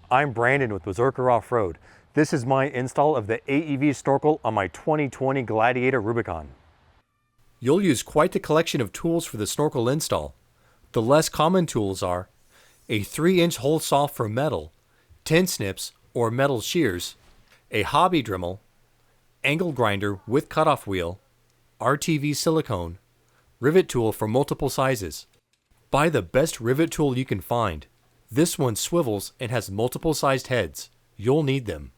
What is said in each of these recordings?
I'm Brandon with Berserker Off-Road. This is my install of the AEV Snorkel on my 2020 Gladiator Rubicon. You'll use quite the collection of tools for the snorkel install. The less common tools are a 3-inch hole saw for metal, tin snips or metal shears, a hobby Dremel, angle grinder with cutoff wheel, RTV silicone, rivet tool for multiple sizes. Buy the best rivet tool you can find. This one swivels and has multiple sized heads. You'll need them.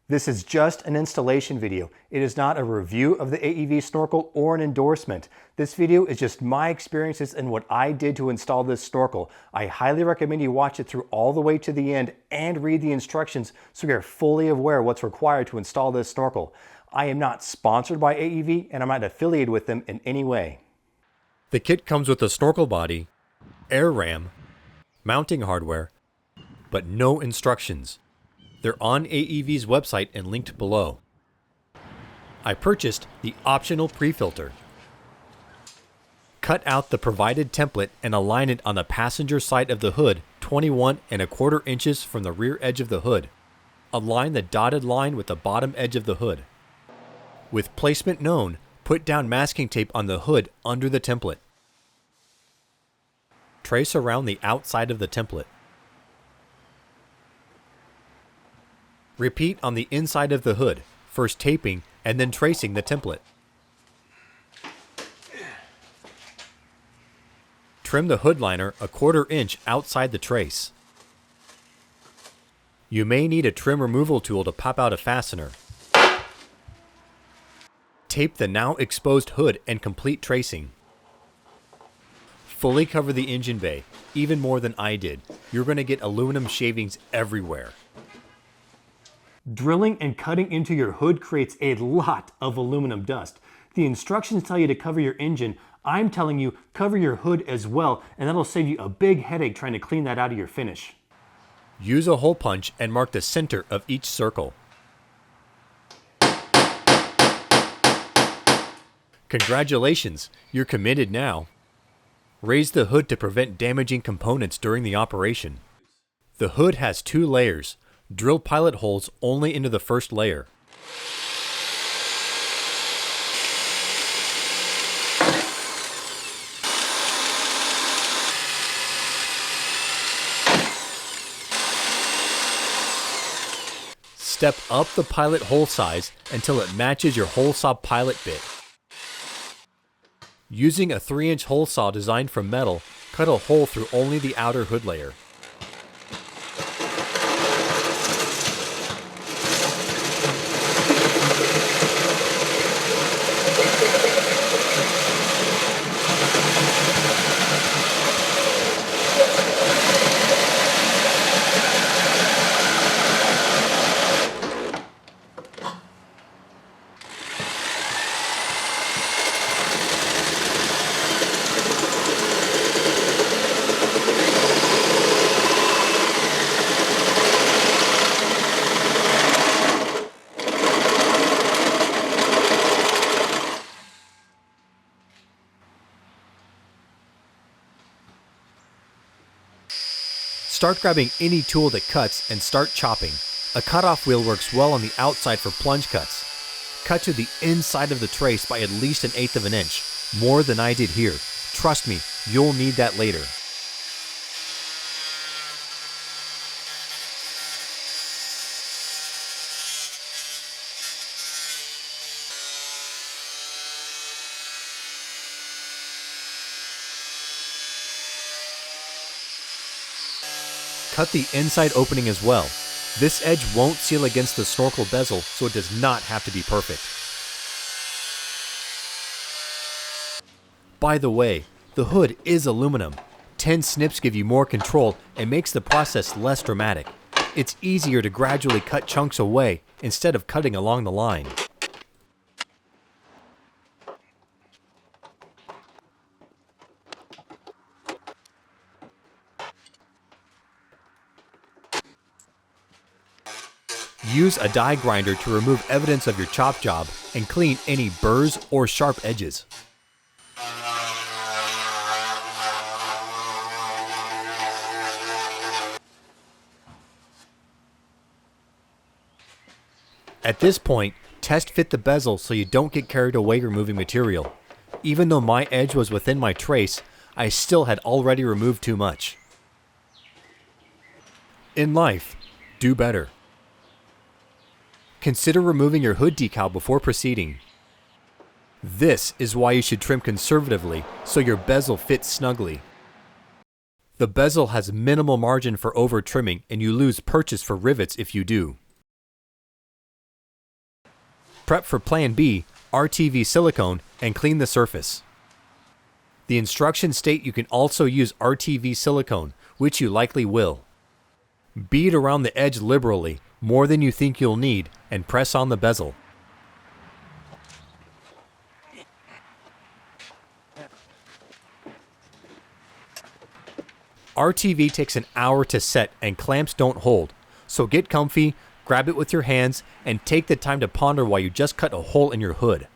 This is just an installation video. It is not a review of the AEV Snorkel or an endorsement. This video is just my experiences and what I did to install this snorkel. I highly recommend you watch it through all the way to the end and read the instructions so you're fully aware of what's required to install this snorkel. I am not sponsored by AEV and I'm not affiliated with them in any way. The kit comes with a snorkel body, air ram, mounting hardware, but no instructions. They're on AEV's website and linked below. I purchased the optional pre-filter. Cut out the provided template and align it on the passenger side of the hood 21¼ inches from the rear edge of the hood. Align the dotted line with the bottom edge of the hood. With placement known, put down masking tape on the hood under the template. Trace around the outside of the template. Repeat on the inside of the hood, first taping and then tracing the template. Trim the hood liner 1/4 inch outside the trace. You may need a trim removal tool to pop out a fastener. Tape the now exposed hood and complete tracing. Fully cover the engine bay, even more than I did. You're going to get aluminum shavings everywhere. Drilling and cutting into your hood creates a lot of aluminum dust. The instructions tell you to cover your engine. I'm telling you, cover your hood as well, and that'll save you a big headache trying to clean that out of your finish. Use a hole punch and mark the center of each circle. Congratulations, you're committed now. Raise the hood to prevent damaging components during the operation. The hood has 2 layers. Drill pilot holes only into the first layer. Step up the pilot hole size until it matches your hole saw pilot bit. Using a 3-inch hole saw designed from metal, cut a hole through only the outer hood layer. Start grabbing any tool that cuts and start chopping. A cutoff wheel works well on the outside for plunge cuts. Cut to the inside of the trace by at least 1/8 of an inch, more than I did here. Trust me, you'll need that later. Cut the inside opening as well. This edge won't seal against the snorkel bezel, so it does not have to be perfect. By the way, the hood is aluminum. 10 snips give you more control and makes the process less dramatic. It's easier to gradually cut chunks away instead of cutting along the line. Use a die grinder to remove evidence of your chop job and clean any burrs or sharp edges. At this point, test fit the bezel so you don't get carried away removing material. Even though my edge was within my trace, I still had already removed too much. In life, do better. Consider removing your hood decal before proceeding. This is why you should trim conservatively so your bezel fits snugly. The bezel has minimal margin for over trimming and you lose purchase for rivets if you do. Prep for Plan B, RTV silicone, and clean the surface. The instructions state you can also use RTV silicone, which you likely will. Bead around the edge liberally, more than you think you'll need, and press on the bezel. RTV takes an hour to set and clamps don't hold, so get comfy, grab it with your hands, and take the time to ponder while you just cut a hole in your hood.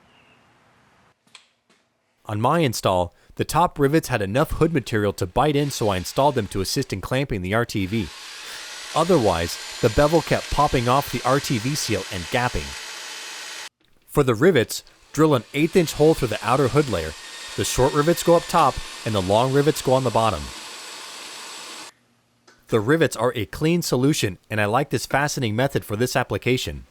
On my install, the top rivets had enough hood material to bite in, so I installed them to assist in clamping the RTV. Otherwise, the bevel kept popping off the RTV seal and gapping. For the rivets, drill an 1/8 inch hole through the outer hood layer. The short rivets go up top and the long rivets go on the bottom. The rivets are a clean solution and I like this fastening method for this application.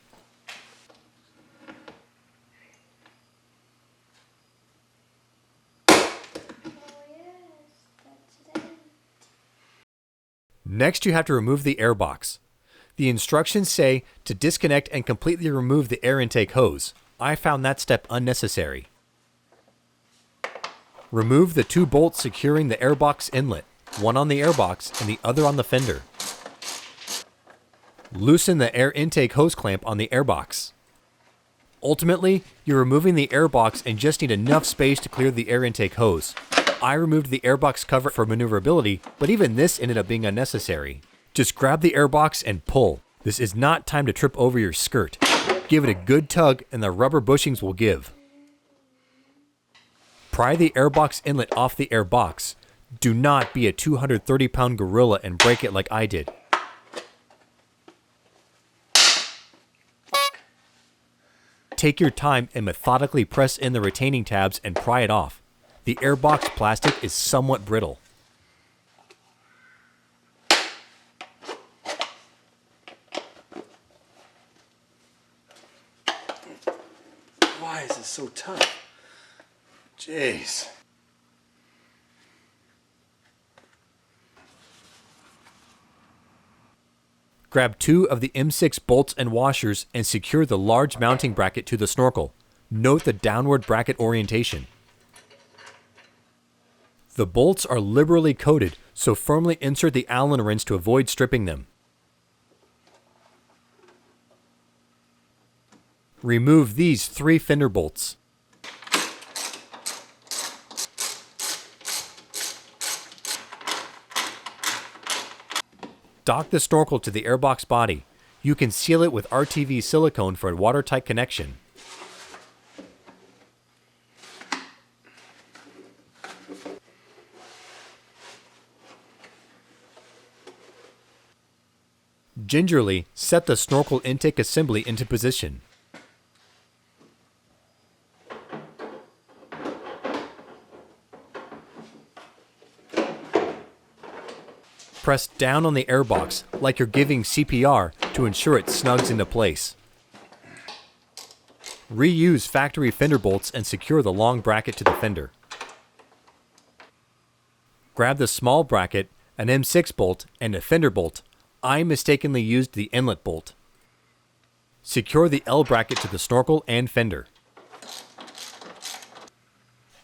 Next, you have to remove the airbox. The instructions say to disconnect and completely remove the air intake hose. I found that step unnecessary. Remove the 2 bolts securing the airbox inlet, one on the airbox and the other on the fender. Loosen the air intake hose clamp on the airbox. Ultimately, you're removing the airbox and just need enough space to clear the air intake hose. I removed the airbox cover for maneuverability, but even this ended up being unnecessary. Just grab the airbox and pull. This is not time to trip over your skirt. Give it a good tug and the rubber bushings will give. Pry the airbox inlet off the airbox. Do not be a 230-pound gorilla and break it like I did. Take your time and methodically press in the retaining tabs and pry it off. The airbox plastic is somewhat brittle. Why is it so tough? Jeez. Grab 2 of the M6 bolts and washers and secure the large mounting bracket to the snorkel. Note the downward bracket orientation. The bolts are liberally coated, so firmly insert the Allen wrench to avoid stripping them. Remove these 3 fender bolts. Dock the snorkel to the airbox body. You can seal it with RTV silicone for a watertight connection. Gingerly set the snorkel intake assembly into position. Press down on the airbox like you're giving CPR to ensure it snugs into place. Reuse factory fender bolts and secure the long bracket to the fender. Grab the small bracket, an M6 bolt, and a fender bolt. I mistakenly used the inlet bolt. Secure the L bracket to the snorkel and fender.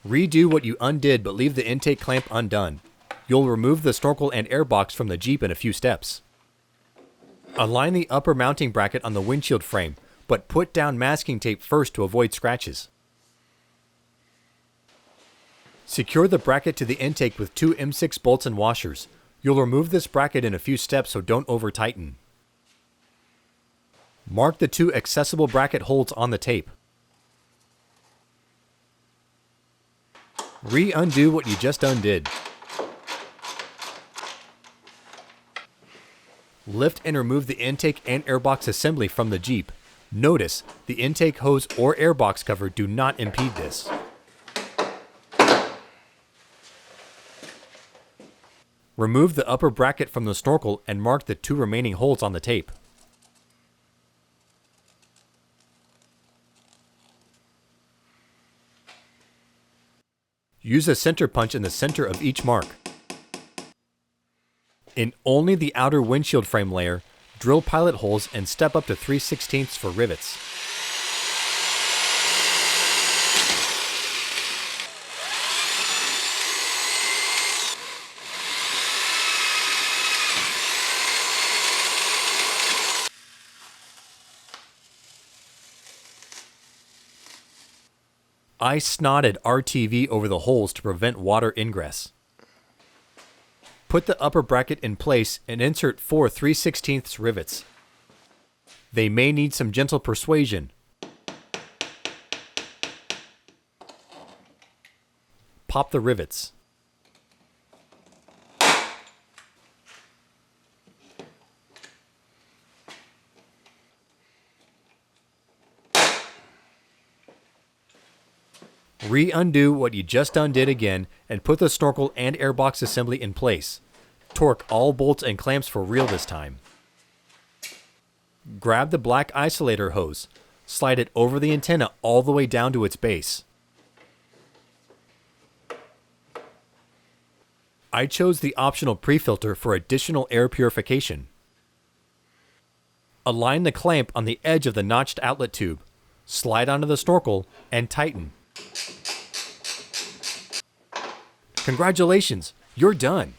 Redo what you undid but leave the intake clamp undone. You'll remove the snorkel and airbox from the Jeep in a few steps. Align the upper mounting bracket on the windshield frame, but put down masking tape first to avoid scratches. Secure the bracket to the intake with 2 M6 bolts and washers. You'll remove this bracket in a few steps, so don't over-tighten. Mark the 2 accessible bracket holes on the tape. Re-undo what you just undid. Lift and remove the intake and airbox assembly from the Jeep. Notice, the intake hose or airbox cover do not impede this. Remove the upper bracket from the snorkel and mark the 2 remaining holes on the tape. Use a center punch in the center of each mark. In only the outer windshield frame layer, drill pilot holes and step up to 3/16 for rivets. I snotted RTV over the holes to prevent water ingress. Put the upper bracket in place and insert 4 3/16 rivets. They may need some gentle persuasion. Pop the rivets. Re-undo what you just undid again and put the snorkel and airbox assembly in place. Torque all bolts and clamps for real this time. Grab the black isolator hose. Slide it over the antenna all the way down to its base. I chose the optional pre-filter for additional air purification. Align the clamp on the edge of the notched outlet tube. Slide onto the snorkel and tighten. Congratulations, you're done.